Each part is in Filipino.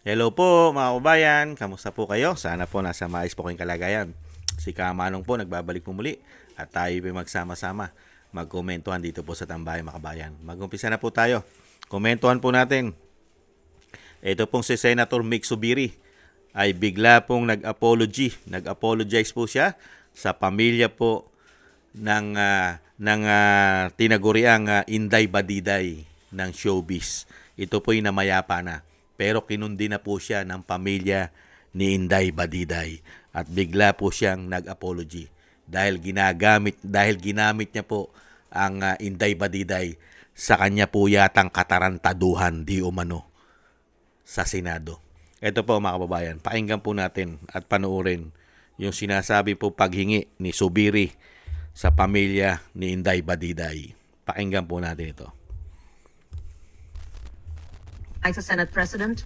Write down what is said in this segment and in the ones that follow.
Hello po mga kababayan, kamusta po kayo? Sana po nasa maayos po kayong kalagayan. Si Kamanong po nagbabalik po muli at tayo po magsama-sama magkomentuhan dito po sa Tambayan mga kabayan. Mag-umpisa na po tayo. Komentuhan po natin. Ito pong si Senator Mick Zubiri ay bigla pong nag-apologize po siya sa pamilya po ng tinaguriang Inday Badiday ng showbiz. Ito po'y namayapa na. Pero kinundi na po siya ng pamilya ni Inday Badiday at bigla po siyang nag-apology dahil ginamit niya po ang Inday Badiday sa kanya po yatang katarantaduhan di umano sa Senado. Ito po mga kababayan, pakinggan po natin at panoorin yung sinasabi po paghingi ni Zubiri sa pamilya ni Inday Badiday. Pakinggan po natin ito. Ay sa Senate President.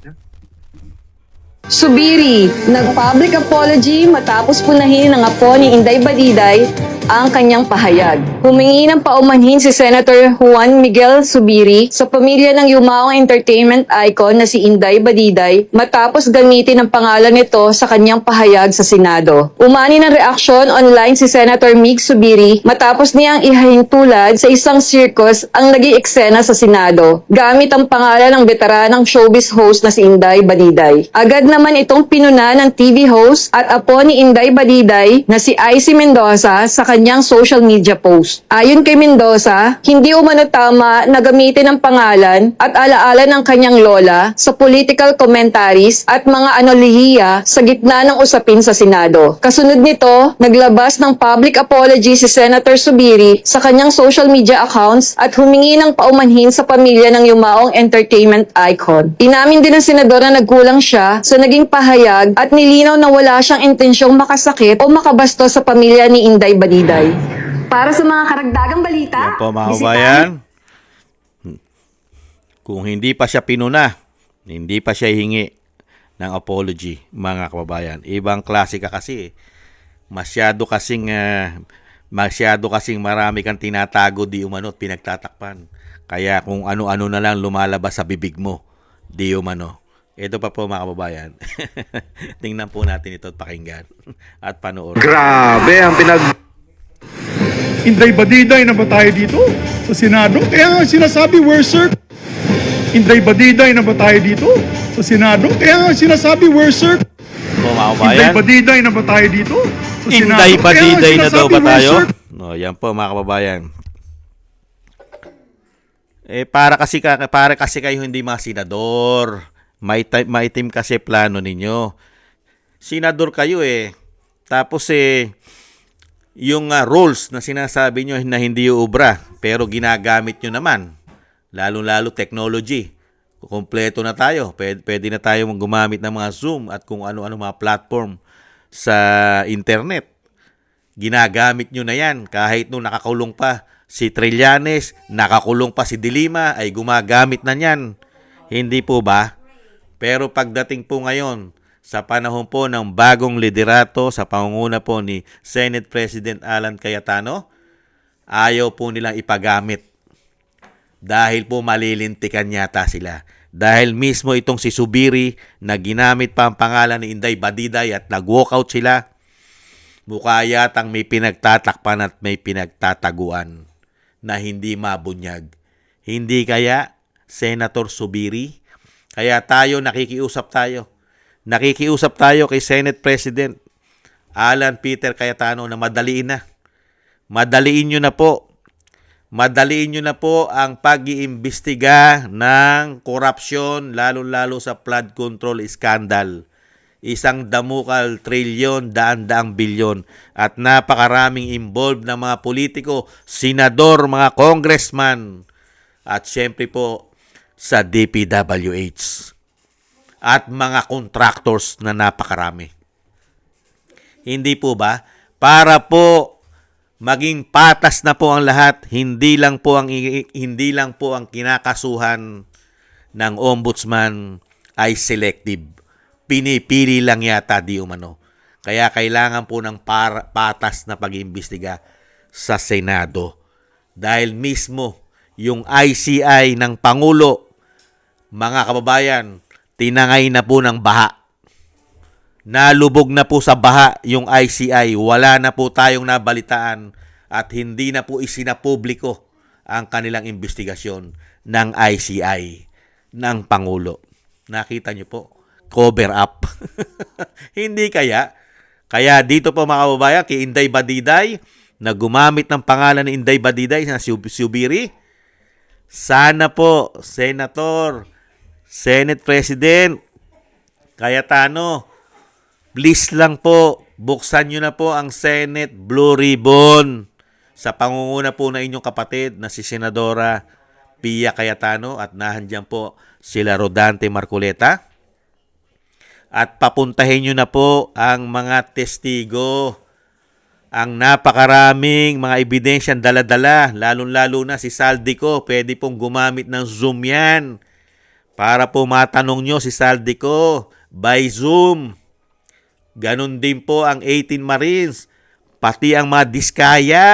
Zubiri, nag-public apology matapos punahin ng apo ni Inday Badiday ang kanyang pahayag. Humingi ng paumanhin si Senator Juan Miguel Zubiri sa pamilya ng yumaong entertainment icon na si Inday Badiday matapos gamitin ang pangalan nito sa kanyang pahayag sa Senado. Umani ng reaksyon online si Senator Mig Zubiri matapos niyang ihahintulad sa isang circus ang naging eksena sa Senado gamit ang pangalan ng veteranang showbiz host na si Inday Badiday. Agad naman itong pinuna ng TV host at apo ni Inday Badiday na si Icy Mendoza sa kanyang social media post. Ayon kay Mendoza, hindi umano tama na gamitin ang pangalan at alaala ng kanyang lola sa political commentaries at mga anolihiya sa gitna ng usapin sa Senado. Kasunod nito, naglabas ng public apology si Senator Zubiri sa kanyang social media accounts at humingi ng paumanhin sa pamilya ng yumaong entertainment icon. Inamin din ng senador na nagkulang siya sa naging pahayag at nilinaw na wala siyang intensyong makasakit o makabastos sa pamilya ni Inday Badiday. Para sa mga karagdagang balita, Yan po mga kababayan. Kung hindi pa siya pinuna, hindi pa siya hingi ng apology mga kababayan. Ibang klase ka kasi. Masyado kasing marami kang tinatago di umano at pinagtatakpan. Kaya kung ano-ano na lang lumalabas sa bibig mo, di umano. Ito pa po mga kababayan. Tingnan po natin ito at pakinggan at panoorin. Grabe ang Inday Badiday na ba tayo dito sa Senado? Kaya nga sinasabi, worser. Inday Badiday na ba tayo dito sa Senado? Kaya nga sinasabi, worser. Po mga kababayan. Inday Badiday na ba tayo dito sa Senado? Inday Badiday na daw ba tayo? Worser. No, yan po mga kababayan. Para kasi kayo hindi mga senador. Maitim kasi plano ninyo. Senador kayo eh. Tapos yung rules na sinasabi nyo na hindi uubra, pero ginagamit nyo naman. Lalo-lalo technology. Kompleto na tayo. Pwede na tayo gumamit ng mga Zoom at kung ano-ano mga platform sa internet. Ginagamit nyo na yan. Kahit nung nakakulong pa si Trillanes, nakakulong pa si Dilima, ay gumagamit na yan. Hindi po ba? Pero pagdating po ngayon, sa panahon po ng bagong liderato sa pangunguna po ni Senate President Alan Cayetano, ayaw po nilang ipagamit. Dahil po malilintikan yata sila. Dahil mismo itong si Zubiri na ginamit pa ang pangalan ni Inday Badiday at nag-walkout sila, mukha yatang may pinagtatakpan at may pinagtataguan na hindi mabunyag. Hindi kaya, Senator Zubiri? Kaya nakikiusap tayo kay Senate President Alan Peter Cayetano na madaliin na. Madaliin nyo na po ang pag-iimbestiga ng korupsyon, lalo-lalo sa flood control scandal. Isang damukal trilyon, daan-daang bilyon at napakaraming involved na mga politiko, senador, mga congressman at syempre po sa DPWH. At mga contractors na napakarami. Hindi po ba? Para po maging patas na po ang lahat, hindi lang po ang kinakasuhan ng ombudsman ay selective. Pinipili lang yata di umano. Kaya kailangan po ng patas na pag-iimbestiga sa Senado. Dahil mismo yung ICI ng Pangulo, mga kababayan, tinangay na po ng baha. Nalubog na po sa baha yung ICI. Wala na po tayong nabalitaan at hindi na po isinapubliko ang kanilang investigasyon ng ICI ng Pangulo. Nakita niyo po, cover up. Hindi kaya? Kaya dito po mga kababayan, kay Inday Badiday, na gumamit ng pangalan ni Inday Badiday na Subiri, sana po, Senator, Senate President, Cayetano, please lang po, buksan nyo na po ang Senate Blue Ribbon sa pangunguna po na inyong kapatid na si Senadora Pia Cayetano at nahandyan po sila Rodante Marcoleta. At papuntahin nyo na po ang mga testigo, ang napakaraming mga ebidensyang dala-dala, lalong-lalo na si Saldico, pwede pong gumamit ng Zoom yan para po matanong nyo si Saldico by Zoom. Ganon din po ang 18 Marines, pati ang mga Diskaya.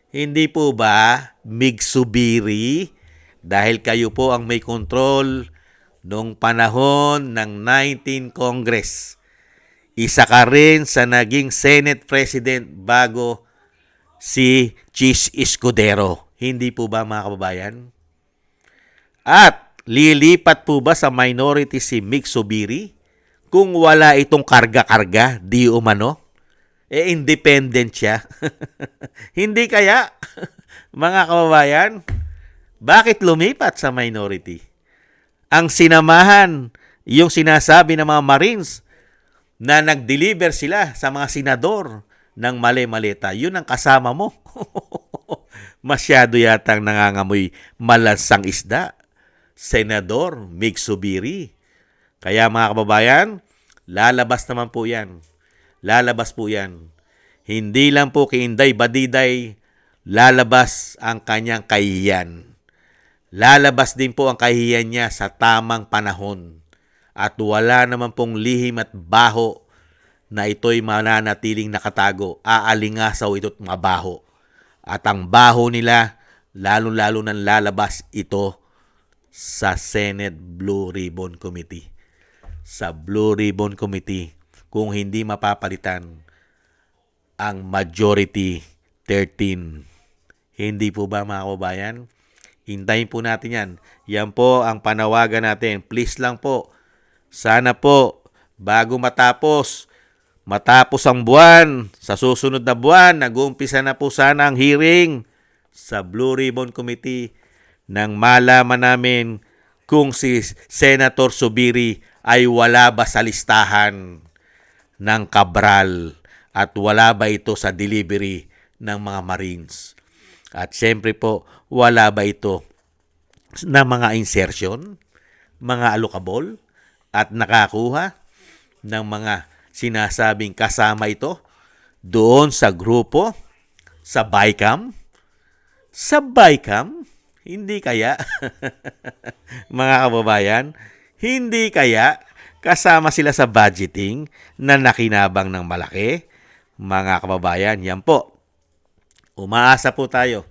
Hindi po ba, Mig Subiri? Dahil kayo po ang may kontrol noong panahon ng 19 Congress. Isa ka rin sa naging Senate President bago si Chis Escudero. Hindi po ba mga kababayan? At lilipat po ba sa minority si Mig Subiri kung wala itong karga-karga, di umano? Independent siya. Hindi kaya, mga kababayan? Bakit lumipat sa minority? Ang sinamahan, yung sinasabi ng mga Marines na nag-deliver sila sa mga senador ng mali-maleta, yun ang kasama mo. Masyado yatang nangangamoy malansang isda. Senador Mig Subiri. Kaya mga kababayan, lalabas naman po yan. Lalabas po yan. Hindi lang po kay Inday Badiday lalabas ang kanyang kahihiyan. Lalabas din po ang kahihiyan niya sa tamang panahon. At wala naman pong lihim at baho na ito'y mananatiling nakatago. Aalingasaw ito't mabaho. At ang baho nila, lalo-lalo nang lalabas ito sa Senate Blue Ribbon Committee. Sa Blue Ribbon Committee, kung hindi mapapalitan ang majority 13. Hindi po ba mga kababayan? Hintayin po natin yan. Yan po ang panawagan natin. Please lang po, sana po, bago matapos ang buwan, sa susunod na buwan, nag-uumpisa na po sana ang hearing sa Blue Ribbon Committee nang malaman namin kung si Senator Subiri ay wala ba sa listahan ng Cabral at wala ba ito sa delivery ng mga Marines. At syempre po, wala ba ito na mga insertion, mga allocable, at nakakuha ng mga sinasabing kasama ito doon sa grupo, sa BICAM? Sa BICAM? Hindi kaya, mga kababayan, hindi kaya kasama sila sa budgeting na nakinabang ng malaki? Mga kababayan, yan po. Umaasa po tayo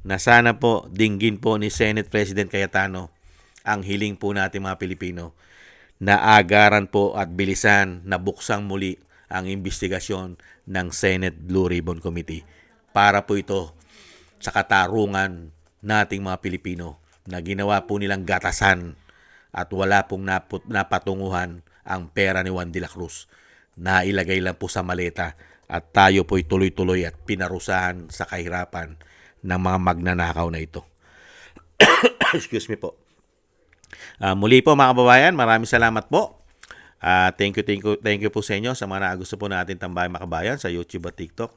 na sana po dinggin po ni Senate President Cayetano ang hiling po natin mga Pilipino na agaran po at bilisan na buksang muli ang investigasyon ng Senate Blue Ribbon Committee para po ito sa katarungan nating mga Pilipino na ginawa po nilang gatasan at wala pong napatunguhan ang pera ni Juan de la Cruz na ilagay lang po sa maleta at tayo po'y tuloy-tuloy at pinarusahan sa kahirapan ng mga magnanakaw na ito. Excuse me po. Muli po mga kababayan, maraming salamat po. Thank you po sa inyo sa mga gusto po natin tambayan mga kababayan sa YouTube at TikTok.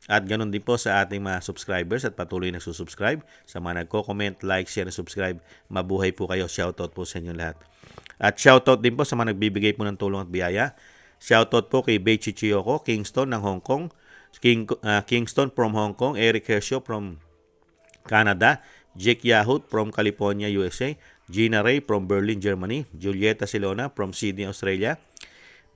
At ganoon din po sa ating mga subscribers at patuloy nagsusubscribe. Sa mga nagko-comment, like, share, and subscribe. Mabuhay po kayo. Shoutout po sa inyo lahat. At shoutout din po sa mga nagbibigay po ng tulong at biyaya. Shoutout po kay Beichi Chiyoko, Kingston ng Hong Kong. Kingston from Hong Kong. Eric Hershaw from Canada. Jake Yahut from California, USA. Gina Ray from Berlin, Germany. Julieta Silona from Sydney, Australia.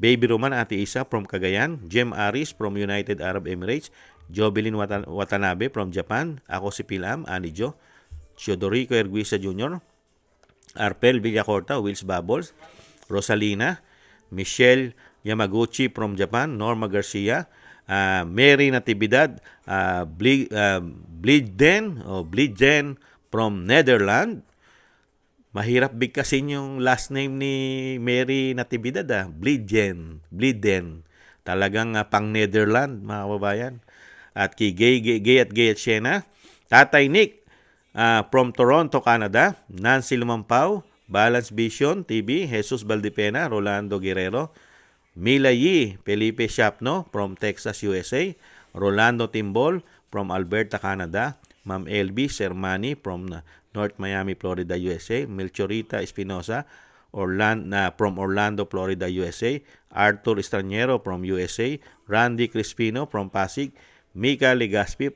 Baby Roman Ate Isa from Cagayan. Jem Aris from United Arab Emirates. Jovelyn Watanabe from Japan. Ako si Pilam, Ani Jo. Teodorico Erguisa Jr. Arpel Villacorta, Wills Bubbles. Rosalina, Michelle Yamaguchi from Japan, Norma Garcia, Mary Natividad, Blidden from Netherlands. Mahirap bigkasin yung last name ni Mary Natividad, Blidden. Talagang pang Netherlands, mga kababayan. At kay Gay at Siena, Tatay Nick from Toronto, Canada, Nancy Lumampaw, Balance Vision TV, Jesus Valdepena, Rolando Guerrero, Mila Yi, Felipe Shapno from Texas, USA, Rolando Timbol from Alberta, Canada, Ma'am LB Sermani from North Miami, Florida, USA, Melchorita Espinosa from Orlando, Florida, USA, Arthur Estraniero from USA, Randy Crispino from Pasig, Mika Legaspi,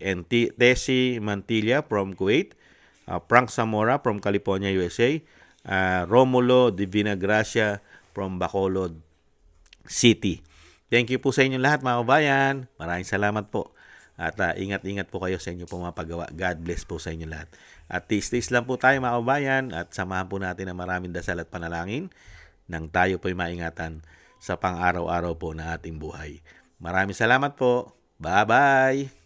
and Tessie Mantilla from Kuwait, Frank Zamora from California, USA, Romulo Divina Gracia from Bacolod City. Thank you po sa inyo lahat, mga kabayan. Maraming salamat po. At ingat-ingat po kayo sa inyo pong mga paggawa. God bless po sa inyo lahat. At tis-tis lang po tayo, mga kabayan. At samahan po natin ang maraming dasal at panalangin nang tayo po'y maingatan sa pang-araw-araw po na ating buhay. Maraming salamat po. Bye-bye!